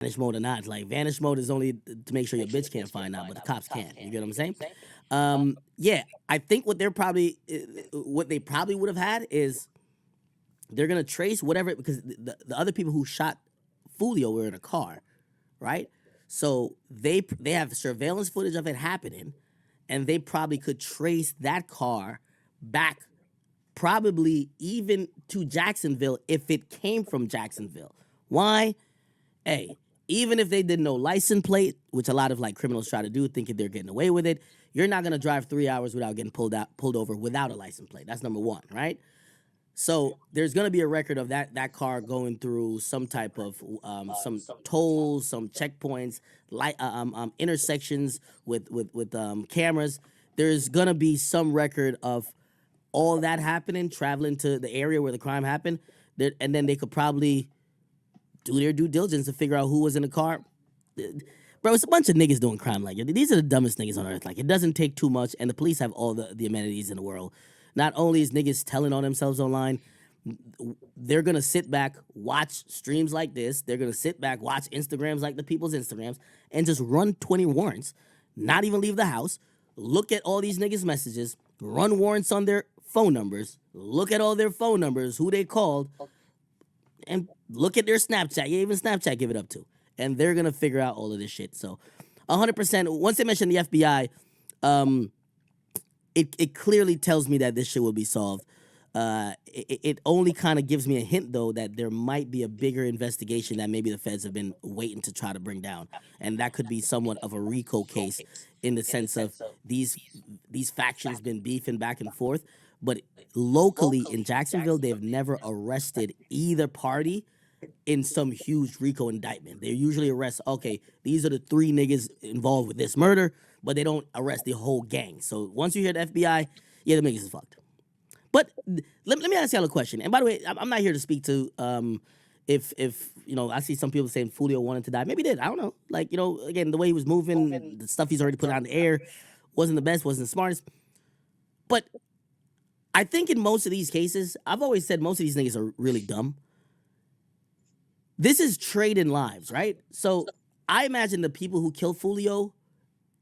vanish mode or not. Like vanish mode is only to make sure your bitch can't find out, but the cops can. You get what I'm saying? Yeah, I think what they probably would have had is they're gonna trace whatever because the other people who shot Foolio were in a car, right? So they have surveillance footage of it happening, and they probably could trace that car back, probably even to Jacksonville if it came from Jacksonville. Why? Hey, even if they did no license plate, which a lot of like criminals try to do, thinking they're getting away with it, you're not gonna drive 3 hours without getting pulled over without a license plate. That's number one, right? So there's gonna be a record of that car going through some type of some tolls, some checkpoints, intersections with cameras. There's gonna be some record of all that happening, traveling to the area where the crime happened, and then they could probably do their due diligence to figure out who was in the car. Bro, it's a bunch of niggas doing crime like it. These are the dumbest niggas on earth. Like, it doesn't take too much, and the police have all the amenities in the world. Not only is niggas telling on themselves online, they're gonna sit back, watch streams like this. They're gonna sit back, watch Instagrams like the people's Instagrams, and just run 20 warrants, not even leave the house, look at all these niggas' messages, run warrants on their phone numbers, look at all their phone numbers, who they called, and look at their Snapchat. Yeah, even Snapchat give it up to. And they're gonna figure out all of this shit. So 100%, once they mention the FBI, it clearly tells me that this shit will be solved. It only kind of gives me a hint, though, that there might be a bigger investigation that maybe the feds have been waiting to try to bring down. And that could be somewhat of a RICO case in the sense of these factions been beefing back and forth. But locally in Jacksonville, they've never arrested either party in some huge RICO indictment. They usually arrest, okay, these are the 3 niggas involved with this murder, but they don't arrest the whole gang. So once you hear the FBI, yeah, the niggas is fucked. But let me ask y'all a question. And by the way, I'm not here to speak to if you know, I see some people saying Julio wanted to die. Maybe he did. I don't know. Like, you know, again, the way he was moving, the stuff he's already put out in the air wasn't the best, wasn't the smartest. But I think in most of these cases, I've always said most of these niggas are really dumb. This is trading lives, right? So I imagine the people who killed Foolio,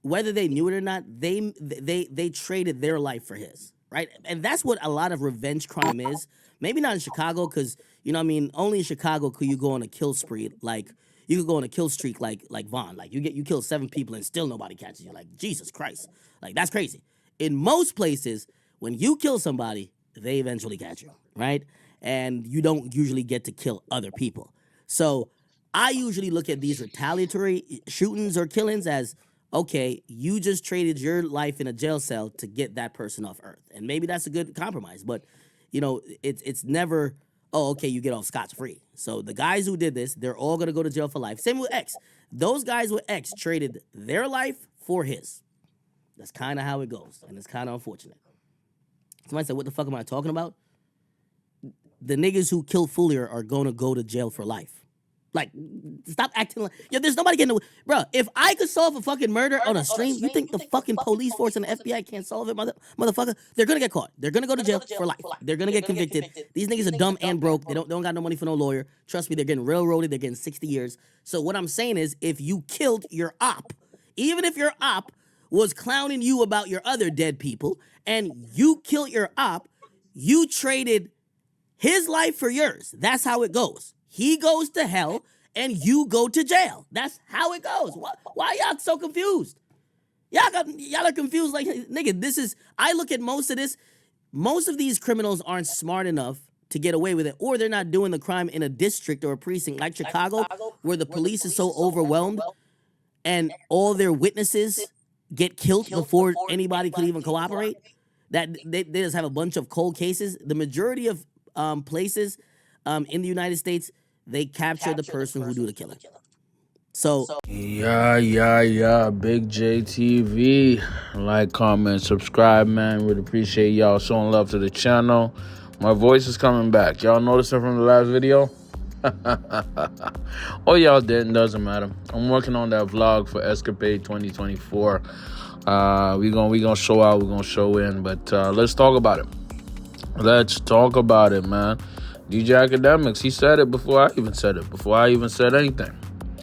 whether they knew it or not, they traded their life for his, right? And that's what a lot of revenge crime is. Maybe not in Chicago, because, you know what I mean, only in Chicago could you go on a kill spree, like, you could go on a kill streak like Vaughn. Like, you kill 7 people and still nobody catches you. Like, Jesus Christ. Like, that's crazy. In most places, when you kill somebody, they eventually catch you, right? And you don't usually get to kill other people. So I usually look at these retaliatory shootings or killings as, okay, you just traded your life in a jail cell to get that person off earth. And maybe that's a good compromise. But, you know, it's never, oh, okay, you get off scotch-free. So the guys who did this, they're all going to go to jail for life. Same with X. Those guys with X traded their life for his. That's kind of how it goes. And it's kind of unfortunate. Somebody said, what the fuck am I talking about? The niggas who killed Foolio are going to go to jail for life. Like, stop acting like... Yo, there's nobody getting... Bro, if I could solve a fucking murder on a stream, you think the fucking police force and the FBI can't solve it, motherfucker? They're going to get caught. They're going to go to jail for life. They're going to get convicted. These niggas are dumb and broke. They don't got no money for no lawyer. Trust me, they're getting railroaded. They're getting 60 years. So what I'm saying is, if you killed your op, even if your op was clowning you about your other dead people, and you killed your op, you traded his life for yours. That's how it goes. He goes to hell, and you go to jail. That's how it goes. Why y'all so confused? Y'all are confused like, nigga, this is... I look at most of this. Most of these criminals aren't smart enough to get away with it, or they're not doing the crime in a district or a precinct like Chicago, where the police is so overwhelmed, and all their witnesses get killed before anybody could even cooperate, that they just have a bunch of cold cases. The majority of places in the United States, they capture the person who do the killing. So Yeah, Big JTV. Like, comment, subscribe, man. Would appreciate y'all showing love to the channel. My voice is coming back. Y'all noticed it from the last video? Oh, y'all didn't, doesn't matter. I'm working on that vlog for Escapade 2024. We gonna show out, we're gonna show in, but let's talk about it. Let's talk about it, man. DJ Akademiks, he said it before I even said anything.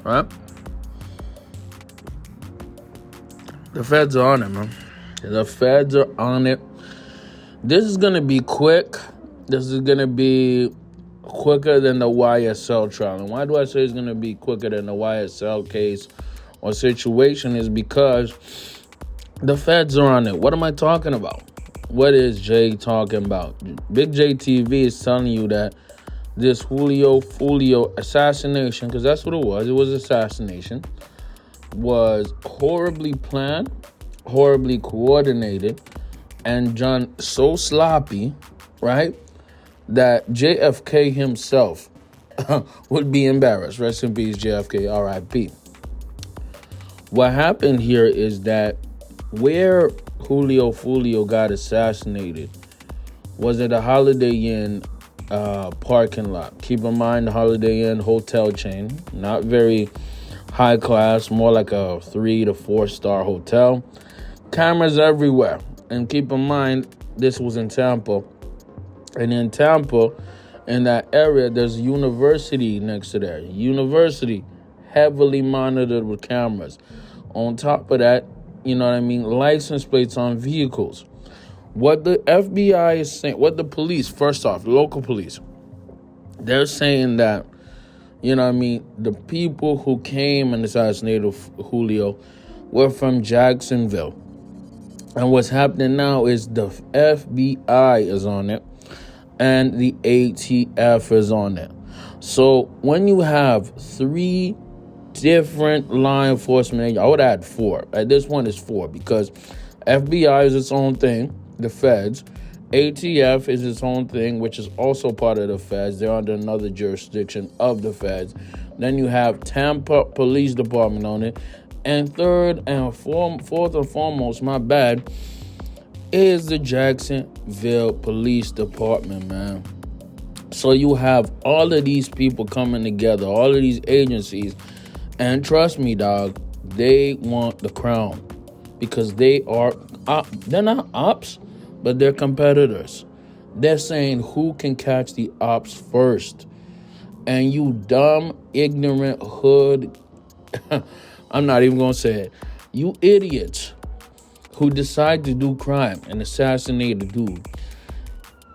right? The feds are on it, man. The feds are on it. This is going to be quick. This is going to be quicker than the YSL trial. And why do I say it's going to be quicker than the YSL case or situation is because the feds are on it. What am I talking about? What is Jay talking about? Big J TV is telling you that this Foolio assassination, because that's what it was assassination, was horribly planned, horribly coordinated, and done so sloppy, right, that JFK himself would be embarrassed. Rest in peace, JFK, RIP. What happened here is that where Julio Foolio got assassinated was at a Holiday Inn parking lot. Keep in mind, the Holiday Inn hotel chain, not very high class, more like a 3 to 4 star hotel. Cameras everywhere. And keep in mind, this was in Tampa. And in Tampa, in that area, there's a university next to there. University, heavily monitored with cameras. On top of that, you know what I mean, license plates on vehicles. What the FBI is saying, what the police, first off, local police, they're saying that, you know what I mean, the people who came and assassinated Julio were from Jacksonville. And what's happening now is the FBI is on it and the ATF is on it. So when you have 3 different law enforcement agents, I would add 4. This one is 4 because FBI is its own thing, the feds. ATF is its own thing, which is also part of the feds. They're under another jurisdiction of the feds. Then you have Tampa Police Department on it. And fourth and foremost, my bad, is the Jacksonville Police Department, man. So you have all of these people coming together, all of these agencies. And trust me, dog, they want the crown because they're not ops, but they're competitors. They're saying who can catch the ops first. And you dumb, ignorant hood, I'm not even going to say it, you idiots who decide to do crime and assassinate a dude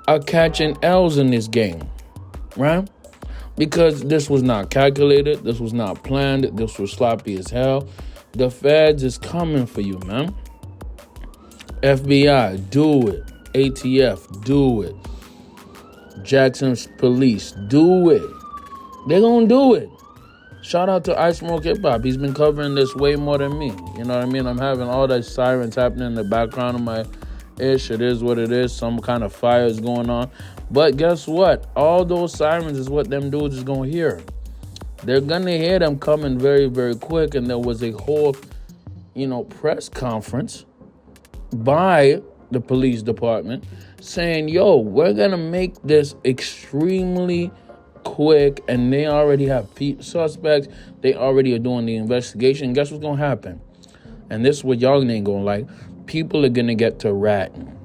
are catching L's in this game, right? Because this was not calculated, this was not planned, this was sloppy as hell. The feds is coming for you, man. FBI, do it. ATF, do it. Jackson's police, do it. They're gonna do it. Shout out to I Smoke Hip Hop. He's been covering this way more than me. You know what I mean? I'm having all those sirens happening in the background of my ish. It is what it is. Some kind of fire is going on. But guess what? All those sirens is what them dudes is going to hear. They're going to hear them coming very, very quick. And there was a whole, press conference by the police department saying, yo, we're going to make this extremely quick. And they already have suspects. They already are doing the investigation. Guess what's going to happen? And this is what y'all ain't going to like. People are going to get to ratting.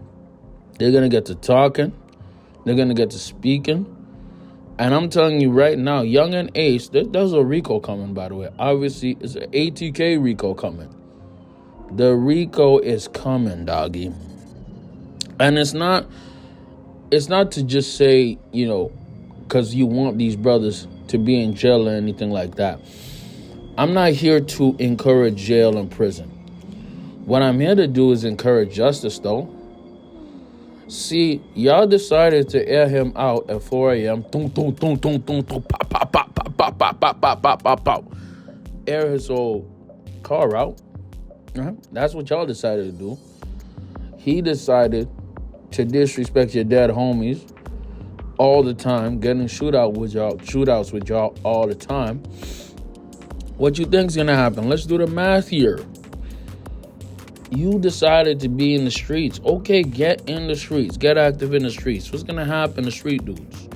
They're going to get to talking. They're going to get to speaking. And I'm telling you right now, Young and Ace, there's a RICO coming, by the way. Obviously, it's an ATK RICO coming. The RICO is coming, doggy. And it's not to just say, because you want these brothers to be in jail or anything like that. I'm not here to encourage jail and prison. What I'm here to do is encourage justice, though. See, y'all decided to air him out at 4 a.m. Air his whole car out. That's what y'all decided to do. He decided to disrespect your dead homies all the time, getting shootouts with y'all all the time. What you think's gonna happen? Let's do the math here. You decided to be in the streets. Okay, get in the streets. Get active in the streets. What's going to happen to street dudes?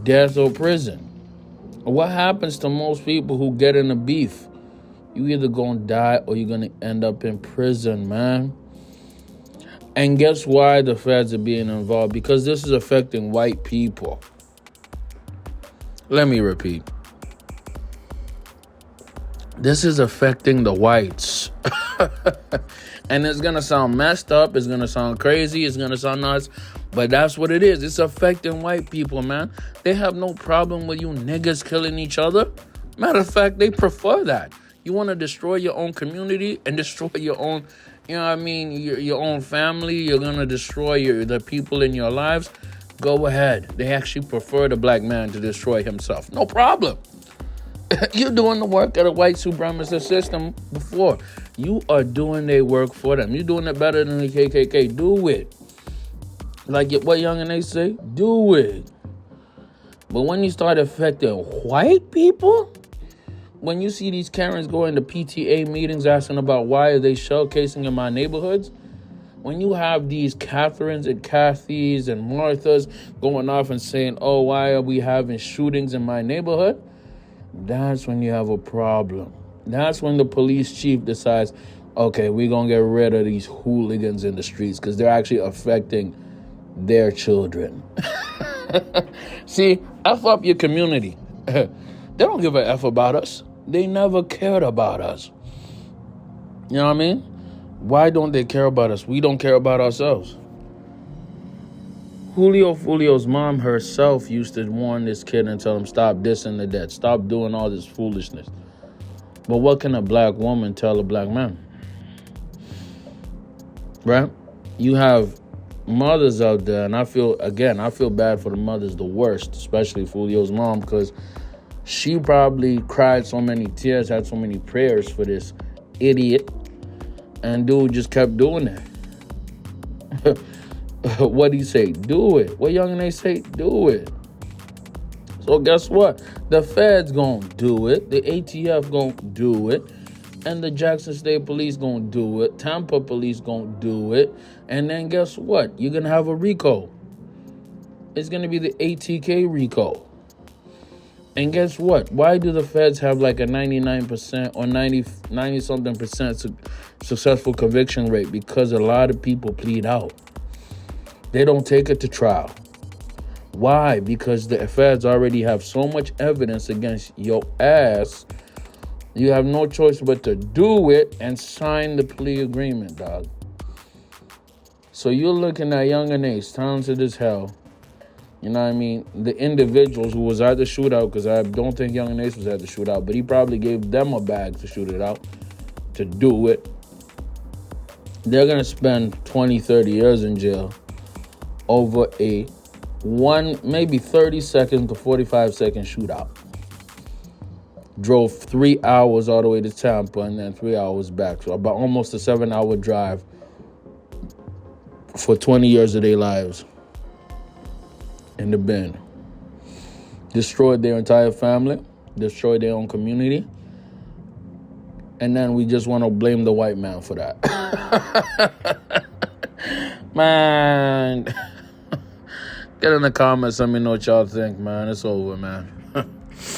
Death or prison. What happens to most people who get in a beef? You either going to die or you're going to end up in prison, man. And guess why the feds are being involved? Because this is affecting white people. Let me repeat. This is affecting the whites. And it's going to sound messed up. It's going to sound crazy. It's going to sound nuts. But that's what it is. It's affecting white people, man. They have no problem with you niggas killing each other. Matter of fact, they prefer that. You want to destroy your own community and destroy your own, you know what I mean, your own family. You're going to destroy the people in your lives. Go ahead. They actually prefer the black man to destroy himself. No problem. You're doing the work of the white supremacist system before. You are doing their work for them. You're doing it better than the KKK. Do it. Like what Young and they say, do it. But when you start affecting white people, when you see these Karens go into PTA meetings asking about why are they shell casing in my neighborhoods, when you have these Catherines and Kathys and Marthas going off and saying, oh, why are we having shootings in my neighborhood? That's when you have a problem. That's when the police chief decides, okay, we're going to get rid of these hooligans in the streets because they're actually affecting their children. See, F up your community. They don't give a F about us. They never cared about us. You know what I mean? Why don't they care about us? We don't care about ourselves. Julio's mom herself used to warn this kid and tell him, stop dissing the dead. Stop doing all this foolishness. But what can a black woman tell a black man? Right? You have mothers out there, and I feel bad for the mothers the worst, especially Julio's mom, because she probably cried so many tears, had so many prayers for this idiot, and dude just kept doing it. What'd he say? Do it. What Young and they say? Do it. So guess what? The feds gonna do it. The ATF gonna do it. And the Jackson State Police gonna do it. Tampa Police gonna do it. And then guess what? You're gonna have a RICO. It's gonna be the ATK RICO. And guess what? Why do the feds have like a 99% or 90 something percent successful conviction rate? Because a lot of people plead out. They don't take it to trial. Why? Because the feds already have so much evidence against your ass. You have no choice but to do it and sign the plea agreement, dog. So you're looking at Young and Ace, talented as hell. You know what I mean? The individuals who was at the shootout, because I don't think Young and Ace was at the shootout, but he probably gave them a bag to shoot it out, to do it. They're going to spend 20, 30 years in jail over a maybe 30 second to 45 second shootout. Drove 3 hours all the way to Tampa and then 3 hours back. So about almost a 7-hour drive for 20 years of their lives in the bin. Destroyed their entire family, destroyed their own community. And then we just want to blame the white man for that. Man. Get in the comments, let me know what y'all think, man. It's over, man.